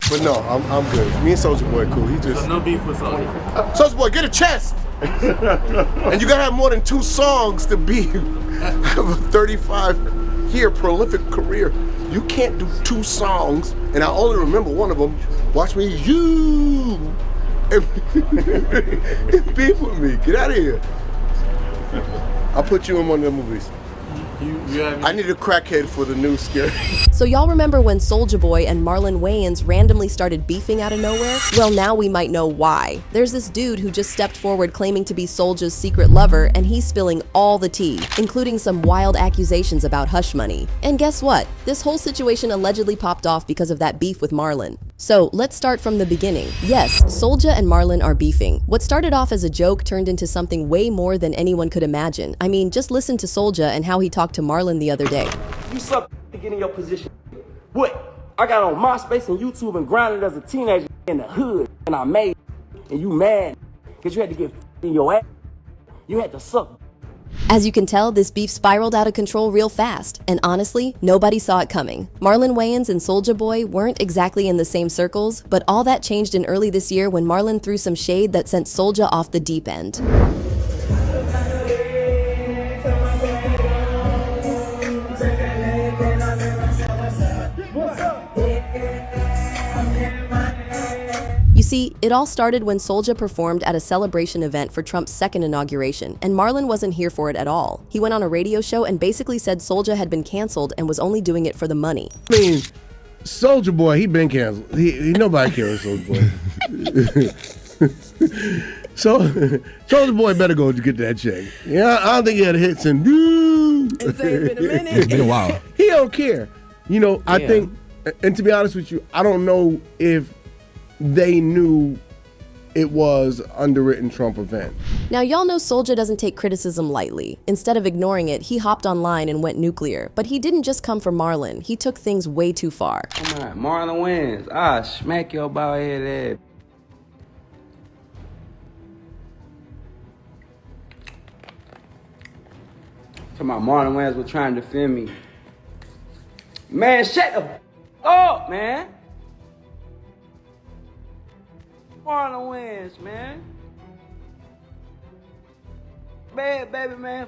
But no, I'm good. Me and Soulja Boy cool. He just... So no beef with Soulja. Soulja Boy, get a chest! And you gotta have more than 2 songs to be have a 35-year prolific career. You can't do 2 songs, and I only remember one of them. Watch me, you, and beef with me. Get out of here. I'll put you in one of the movies. I need a crackhead for the new scary. So y'all remember when Soulja Boy and Marlon Wayans randomly started beefing out of nowhere? Well, now we might know why. There's this dude who just stepped forward claiming to be Soulja's secret lover, and he's spilling all the tea, including some wild accusations about hush money. And guess what? This whole situation allegedly popped off because of that beef with Marlon. So let's start from the beginning. Yes, Soulja and Marlon are beefing. What started off as a joke turned into something way more than anyone could imagine. I mean, just listen to Soulja and how he talked to Marlon the other day. You suck to get in your position. What? I got on MySpace and YouTube and grinded as a teenager in the hood, and I made it. And you mad because you had to get in your ass. You had to suck. As you can tell, this beef spiraled out of control real fast, and honestly, nobody saw it coming. Marlon Wayans and Soulja Boy weren't exactly in the same circles, but all that changed in early this year when Marlon threw some shade that sent Soulja off the deep end. You see, it all started when Soulja performed at a celebration event for Trump's second inauguration, and Marlon wasn't here for it at all. He went on a radio show and basically said Soulja had been canceled and was only doing it for the money. I mean, Soulja Boy, he been canceled. Nobody cares Soulja Boy. So, Soulja Boy better go to get that check. Yeah, I don't think he had hits and it's been a minute. It's been a while. He don't care. You know, I think, and to be honest with you, I don't know if they knew it was underwritten Trump event. Now, y'all know Soulja doesn't take criticism lightly. Instead of ignoring it, he hopped online and went nuclear. But he didn't just come for Marlon. He took things way too far. Come on, Marlon Wayans. I'll smack your bald head ass. Come on, Marlon Wayans was trying to defend me. Man, shut the up, man. Marlon Wayans, man. Bad baby, man.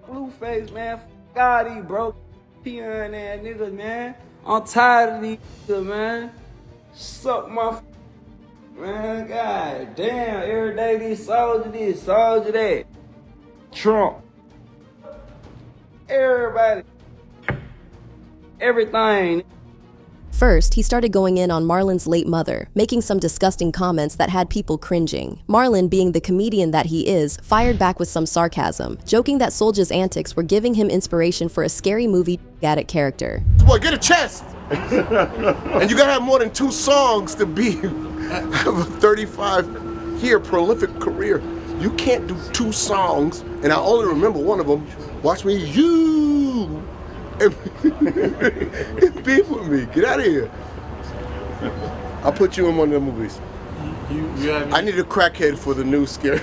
Blueface, man. God, these broke peon ass niggas, man. I'm tired of these niggas, man. Suck my man. God damn. Every day this, Soulja that. Trump. Everybody. Everything. First, he started going in on Marlon's late mother, making some disgusting comments that had people cringing. Marlon, being the comedian that he is, fired back with some sarcasm, joking that Soulja's antics were giving him inspiration for a scary movie addict character. Boy, get a chest! And you gotta have more than 2 songs to be have a 35-year prolific career. You can't do 2 songs, and I only remember one of them. Watch me, you, and beef with me. Get out of here. I'll put you in one of the movies. I need a crackhead for the new scary.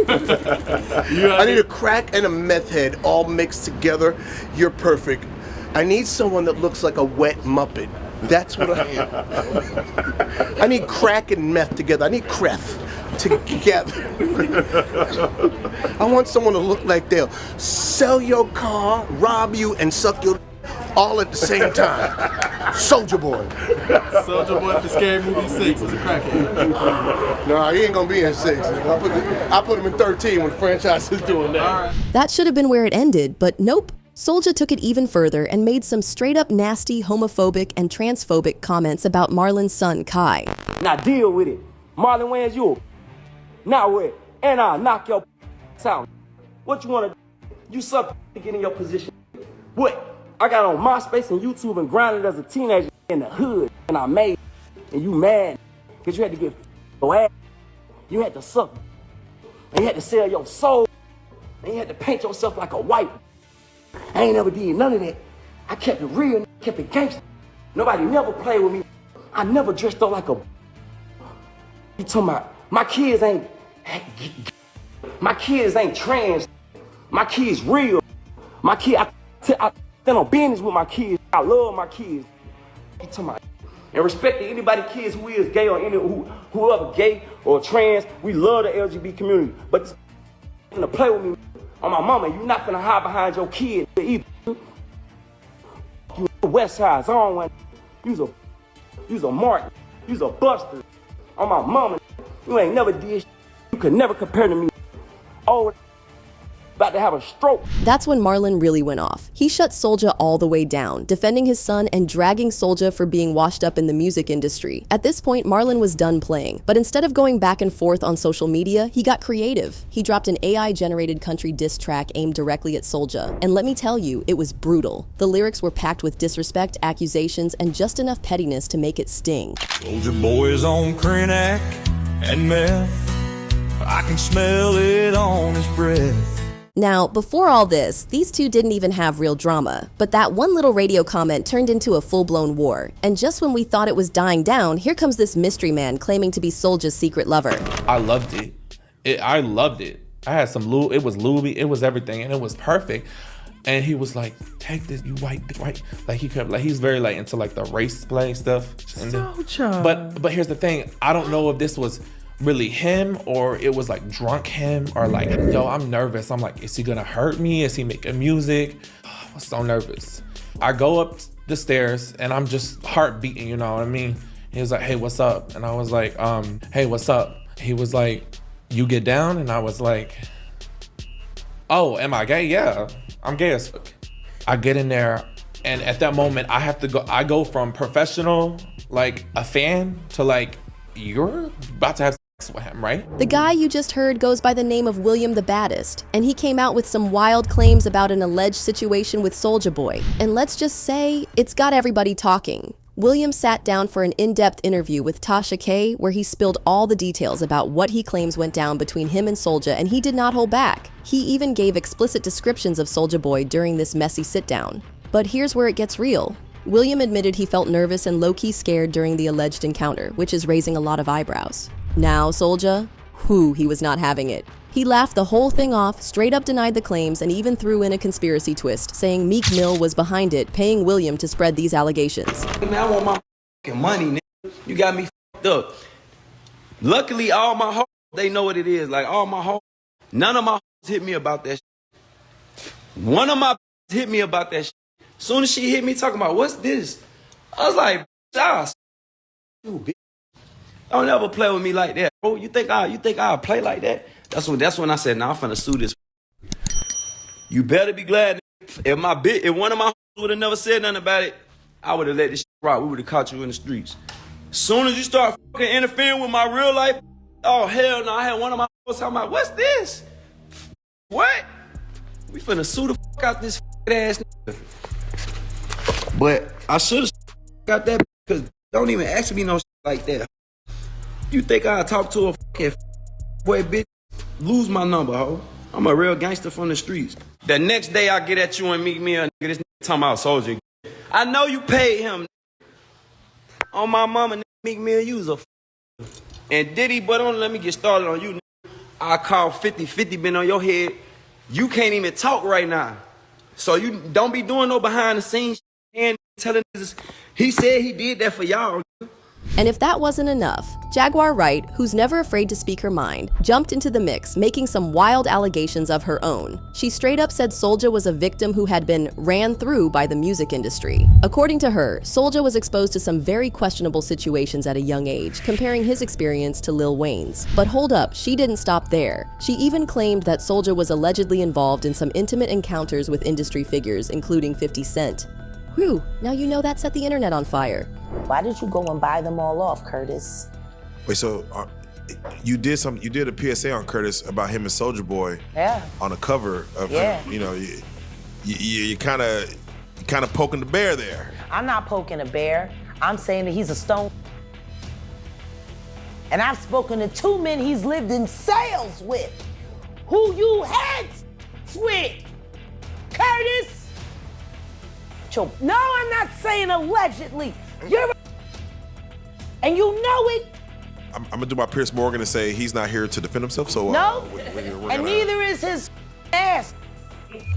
I need a crack and a meth head all mixed together. You're perfect. I need someone that looks like a wet Muppet. That's what I am. I need crack and meth together. I need creth together. I want someone to look like they'll sell your car, rob you, and suck your all at the same time. Soulja Boy. Soulja Boy for Scary Movie 6 is a crackhead. Nah, he ain't gonna be in 6. I put him in 13 when the franchise is doing that. All right. That should have been where it ended, but nope. Soulja took it even further and made some straight-up nasty, homophobic, and transphobic comments about Marlon's son, Kai. Now deal with it. Marlon Wayans, you. Now what? And I'll knock your out. What you wanna do? You suck to get in your position. What? I got on MySpace and YouTube and grinded as a teenager in the hood, and I made it. And you mad because you had to get your ass. You had to suck. And you had to sell your soul. And you had to paint yourself like a white. I ain't never did none of that. I kept it real, kept it gangster. Nobody never played with me. I never dressed up like a. You talking about my kids ain't trans. My kids real. I stand on business with my kids. I love my kids. You talking about And respecting anybody, kids who is gay or whoever gay or trans, we love the LGBT community. But this gonna play with me on my mama. You're not gonna hide behind your kid either. You West Side Zone one. You's a Martin. You's a Buster. On my mama. You ain't never did shit. You could never compare to me. Oh, about to have a stroke. That's when Marlon really went off. He shut Soulja all the way down, defending his son and dragging Soulja for being washed up in the music industry. At this point, Marlon was done playing, but instead of going back and forth on social media, he got creative. He dropped an AI-generated country diss track aimed directly at Soulja, and let me tell you, it was brutal. The lyrics were packed with disrespect, accusations, and just enough pettiness to make it sting. Soulja boy's on Krenak and meth. I can smell it on his breath. Now, before all this, these two didn't even have real drama, but that one little radio comment turned into a full-blown war. And just when we thought it was dying down, here comes this mystery man claiming to be Soulja's secret lover. I loved it. I loved it. I had some it was Louis, it was everything, and it was perfect. And he was like, take this, you white. Like he kept, like he's very like into like the race play stuff. Soulja. But here's the thing, I don't know if this was really him or it was like drunk him or like, yo, I'm nervous. I'm like, is he gonna hurt me? Is he making music? Oh, I was so nervous. I go up the stairs and I'm just heart beating, you know what I mean? He was like, hey, what's up? And I was like, hey, what's up? He was like, you get down? And I was like, oh, am I gay? Yeah, I'm gay as fuck. I get in there and at that moment I go from professional, like a fan to like, you're about to have with him, right? The guy you just heard goes by the name of William the Baddest, and he came out with some wild claims about an alleged situation with Soulja Boy. And let's just say, it's got everybody talking. William sat down for an in-depth interview with Tasha K, where he spilled all the details about what he claims went down between him and Soulja, and he did not hold back. He even gave explicit descriptions of Soulja Boy during this messy sit-down. But here's where it gets real. William admitted he felt nervous and low-key scared during the alleged encounter, which is raising a lot of eyebrows. Now, Soulja, he was not having it. He laughed the whole thing off, straight up denied the claims, and even threw in a conspiracy twist, saying Meek Mill was behind it, paying William to spread these allegations. Man, I want my fucking money, nigga. You got me fucked up. Luckily, all my hoes, they know what it is. Like, all my hoes, none of my hoes hit me about that shit. One of my hit me about that shit. Soon as she hit me talking about, what's this? I was like, you bitch. Don't ever play with me like that, bro. You think I'll play like that? That's when I said, nah, I'm finna sue this. You better be glad if one of my would have never said nothing about it, I would have let this shit rock. We would have caught you in the streets. Soon as you start fucking interfering with my real life, oh hell no, I had one of my talking about, what's this? What? We finna sue the fuck out this ass nigga. But I should have got that because don't even ask me no shit like that. You think I'll talk to a fucking boy bitch? Lose my number, ho. I'm a real gangster from the streets. The next day I get at you and Meek Mill, nigga, this nigga talking about Soulja. I know you paid him. On my mama, nigga, Meek Mill, you was a And Diddy, but don't let me get started on you, nigga. I call 50 been on your head. You can't even talk right now. So you don't be doing no behind the scenes and telling niggas he said he did that for y'all. And if that wasn't enough, Jaguar Wright, who's never afraid to speak her mind, jumped into the mix, making some wild allegations of her own. She straight up said Soulja was a victim who had been ran through by the music industry. According to her, Soulja was exposed to some very questionable situations at a young age, comparing his experience to Lil Wayne's. But hold up, she didn't stop there. She even claimed that Soulja was allegedly involved in some intimate encounters with industry figures, including 50 Cent. Whew, now you know that set the internet on fire. Why did you go and buy them all off, Curtis? Wait, so you did a PSA on Curtis about him and Soulja Boy. Yeah. On the cover of him, you know, you kind of poking the bear there. I'm not poking a bear. I'm saying that he's a stone. And I've spoken to 2 men he's lived in sales with, who you had with, Curtis. No, I'm not saying allegedly. You're and you know it. I'm gonna do my Pierce Morgan and say he's not here to defend himself. So no, we're and neither is his ass.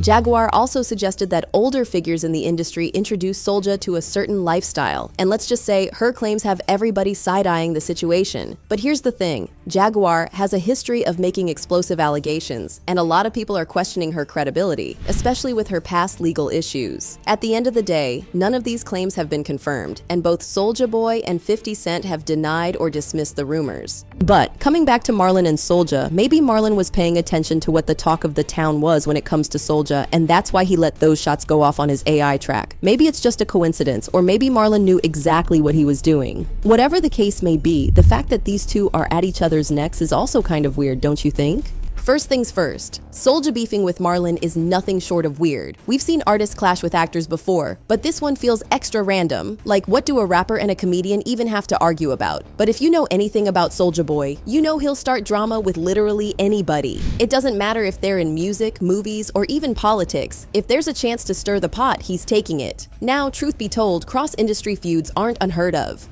Jaguar also suggested that older figures in the industry introduce Soulja to a certain lifestyle. And let's just say her claims have everybody side-eyeing the situation. But here's the thing, Jaguar has a history of making explosive allegations, and a lot of people are questioning her credibility, especially with her past legal issues. At the end of the day, none of these claims have been confirmed, and both Soulja Boy and 50 Cent have denied or dismissed the rumors. But coming back to Marlon and Soulja, maybe Marlon was paying attention to what the talk of the town was when it comes to Soulja, and that's why he let those shots go off on his AI track. Maybe it's just a coincidence, or maybe Marlon knew exactly what he was doing. Whatever the case may be, the fact that these two are at each other's necks is also kind of weird, don't you think? First things first, Soulja beefing with Marlon is nothing short of weird. We've seen artists clash with actors before, but this one feels extra random. Like, what do a rapper and a comedian even have to argue about? But if you know anything about Soulja Boy, you know he'll start drama with literally anybody. It doesn't matter if they're in music, movies, or even politics. If there's a chance to stir the pot, he's taking it. Now, truth be told, cross-industry feuds aren't unheard of.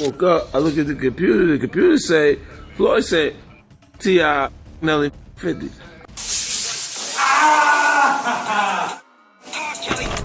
Woke up, I look at the computer say, Floyd said, T.I. Nelly 50.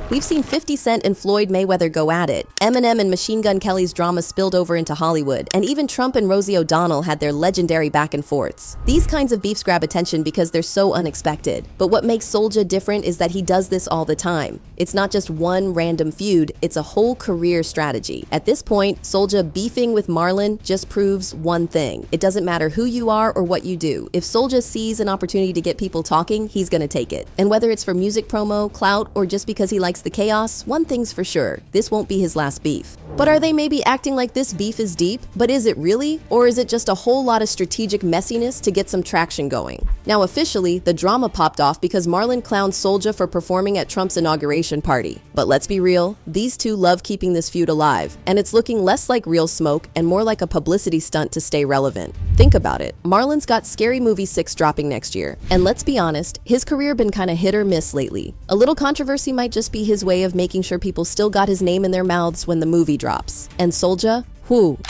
We've seen 50 Cent and Floyd Mayweather go at it. Eminem and Machine Gun Kelly's drama spilled over into Hollywood, and even Trump and Rosie O'Donnell had their legendary back and forths. These kinds of beefs grab attention because they're so unexpected. But what makes Soulja different is that he does this all the time. It's not just one random feud, it's a whole career strategy. At this point, Soulja beefing with Marlon just proves one thing. It doesn't matter who you are or what you do. If Soulja sees an opportunity to get people talking, he's gonna take it. And whether it's for music promo, clout, or just because he likes the chaos, one thing's for sure, this won't be his last beef. But are they maybe acting like this beef is deep? But is it really? Or is it just a whole lot of strategic messiness to get some traction going? Now officially, the drama popped off because Marlon clowned Soulja for performing at Trump's inauguration party. But let's be real, these two love keeping this feud alive, and it's looking less like real smoke and more like a publicity stunt to stay relevant. Think about it, Marlon's got Scary Movie 6 dropping next year, and let's be honest, his career been kinda hit or miss lately. A little controversy might just be his way of making sure people still got his name in their mouths when the movie drops. And Soulja?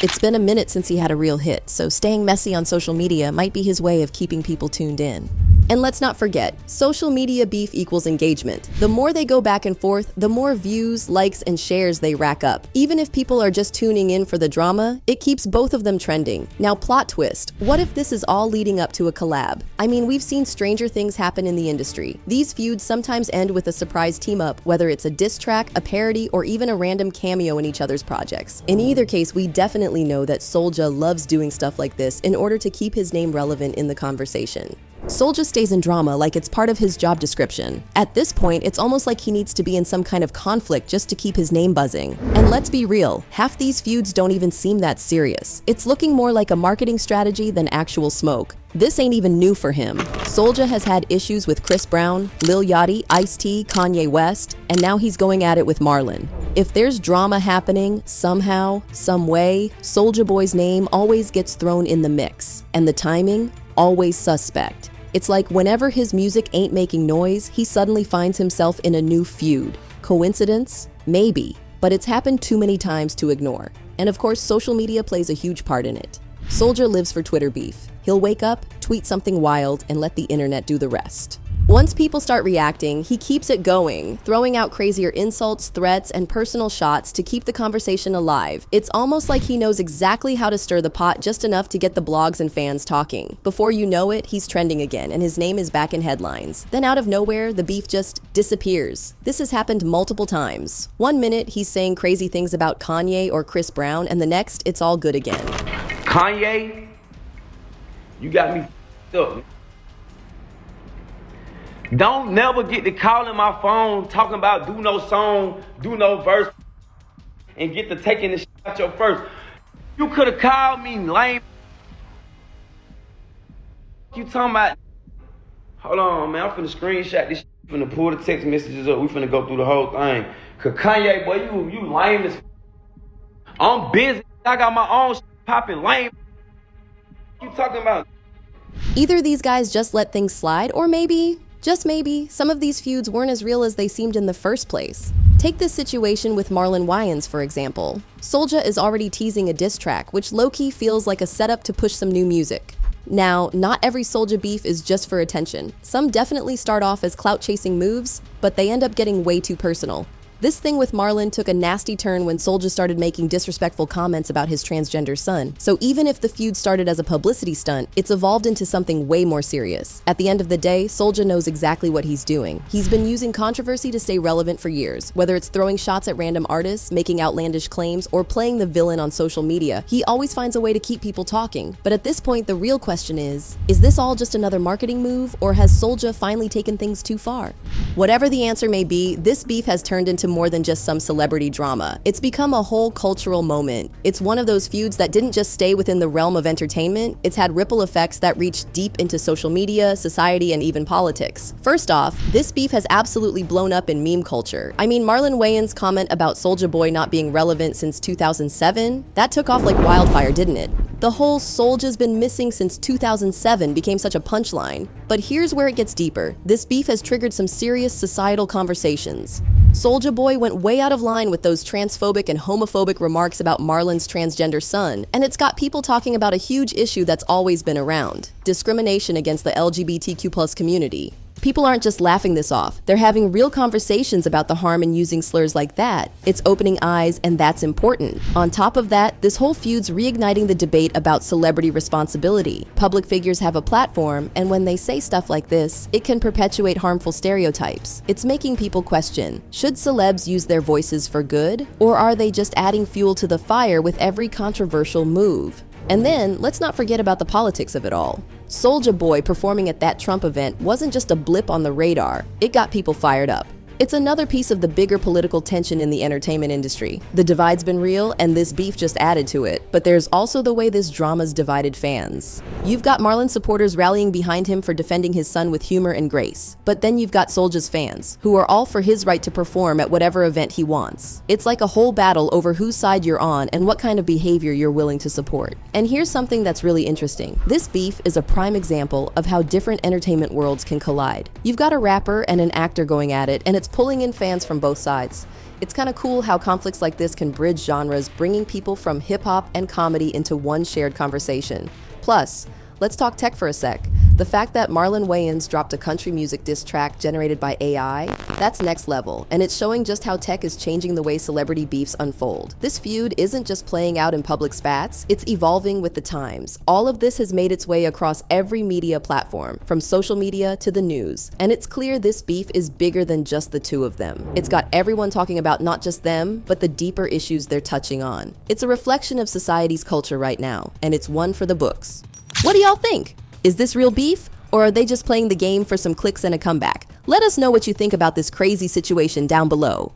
It's been a minute since he had a real hit, so staying messy on social media might be his way of keeping people tuned in. And let's not forget, social media beef equals engagement. The more they go back and forth, the more views, likes, and shares they rack up. Even if people are just tuning in for the drama, it keeps both of them trending. Now, plot twist, what if this is all leading up to a collab? I mean, we've seen stranger things happen in the industry. These feuds sometimes end with a surprise team-up, whether it's a diss track, a parody, or even a random cameo in each other's projects. In either case, we definitely know that Soulja loves doing stuff like this in order to keep his name relevant in the conversation. Soulja stays in drama like it's part of his job description. At this point, it's almost like he needs to be in some kind of conflict just to keep his name buzzing. And let's be real, half these feuds don't even seem that serious. It's looking more like a marketing strategy than actual smoke. This ain't even new for him. Soulja has had issues with Chris Brown, Lil Yachty, Ice-T, Kanye West, and now he's going at it with Marlon. If there's drama happening, somehow, some way, Soulja Boy's name always gets thrown in the mix. And the timing? Always suspect. It's like whenever his music ain't making noise, he suddenly finds himself in a new feud. Coincidence? Maybe. But it's happened too many times to ignore. And of course, social media plays a huge part in it. Soulja lives for Twitter beef. He'll wake up, tweet something wild, and let the internet do the rest. Once people start reacting, he keeps it going, throwing out crazier insults, threats, and personal shots to keep the conversation alive. It's almost like he knows exactly how to stir the pot just enough to get the blogs and fans talking. Before you know it, he's trending again, and his name is back in headlines. Then out of nowhere, the beef just disappears. This has happened multiple times. One minute, he's saying crazy things about Kanye or Chris Brown, and the next, it's all good again. Kanye, you got me up. Don't never get to calling my phone talking about do no song, do no verse, and get to taking this shit out your first. You could have called me lame. You talking about? Hold on, man. I'm finna screenshot this shit. I'm finna pull the text messages up. We finna go through the whole thing. Cause Kanye, boy, you lame as. I'm busy. I got my own shit popping lame. You talking about? Either these guys just let things slide, or maybe, just maybe, some of these feuds weren't as real as they seemed in the first place. Take this situation with Marlon Wayans, for example. Soulja is already teasing a diss track, which low-key feels like a setup to push some new music. Now, not every Soulja beef is just for attention. Some definitely start off as clout-chasing moves, but they end up getting way too personal. This thing with Marlon took a nasty turn when Soulja started making disrespectful comments about his transgender son. So even if the feud started as a publicity stunt, it's evolved into something way more serious. At the end of the day, Soulja knows exactly what he's doing. He's been using controversy to stay relevant for years. Whether it's throwing shots at random artists, making outlandish claims, or playing the villain on social media, he always finds a way to keep people talking. But at this point, the real question is this all just another marketing move, or has Soulja finally taken things too far? Whatever the answer may be, this beef has turned into more than just some celebrity drama. It's become a whole cultural moment. It's one of those feuds that didn't just stay within the realm of entertainment, it's had ripple effects that reach deep into social media, society, and even politics. First off, this beef has absolutely blown up in meme culture. I mean, Marlon Wayans' comment about Soulja Boy not being relevant since 2007, that took off like wildfire, didn't it? The whole Soulja's been missing since 2007 became such a punchline. But here's where it gets deeper. This beef has triggered some serious societal conversations. Soulja Boy went way out of line with those transphobic and homophobic remarks about Marlon's transgender son, and it's got people talking about a huge issue that's always been around: discrimination against the LGBTQ+ community. People aren't just laughing this off. They're having real conversations about the harm in using slurs like that. It's opening eyes, and that's important. On top of that, this whole feud's reigniting the debate about celebrity responsibility. Public figures have a platform, and when they say stuff like this, it can perpetuate harmful stereotypes. It's making people question, should celebs use their voices for good, or are they just adding fuel to the fire with every controversial move? And then, let's not forget about the politics of it all. Soulja Boy performing at that Trump event wasn't just a blip on the radar, it got people fired up. It's another piece of the bigger political tension in the entertainment industry. The divide's been real, and this beef just added to it. But there's also the way this drama's divided fans. You've got Marlon supporters rallying behind him for defending his son with humor and grace. But then you've got Soulja's fans, who are all for his right to perform at whatever event he wants. It's like a whole battle over whose side you're on and what kind of behavior you're willing to support. And here's something that's really interesting. This beef is a prime example of how different entertainment worlds can collide. You've got a rapper and an actor going at it, and it's pulling in fans from both sides. It's kind of cool how conflicts like this can bridge genres, bringing people from hip-hop and comedy into one shared conversation. Plus, let's talk tech for a sec. The fact that Marlon Wayans dropped a country music diss track generated by AI, that's next level, and it's showing just how tech is changing the way celebrity beefs unfold. This feud isn't just playing out in public spats, it's evolving with the times. All of this has made its way across every media platform, from social media to the news, and it's clear this beef is bigger than just the two of them. It's got everyone talking about not just them, but the deeper issues they're touching on. It's a reflection of society's culture right now, and it's one for the books. What do y'all think? Is this real beef, or are they just playing the game for some clicks and a comeback? Let us know what you think about this crazy situation down below.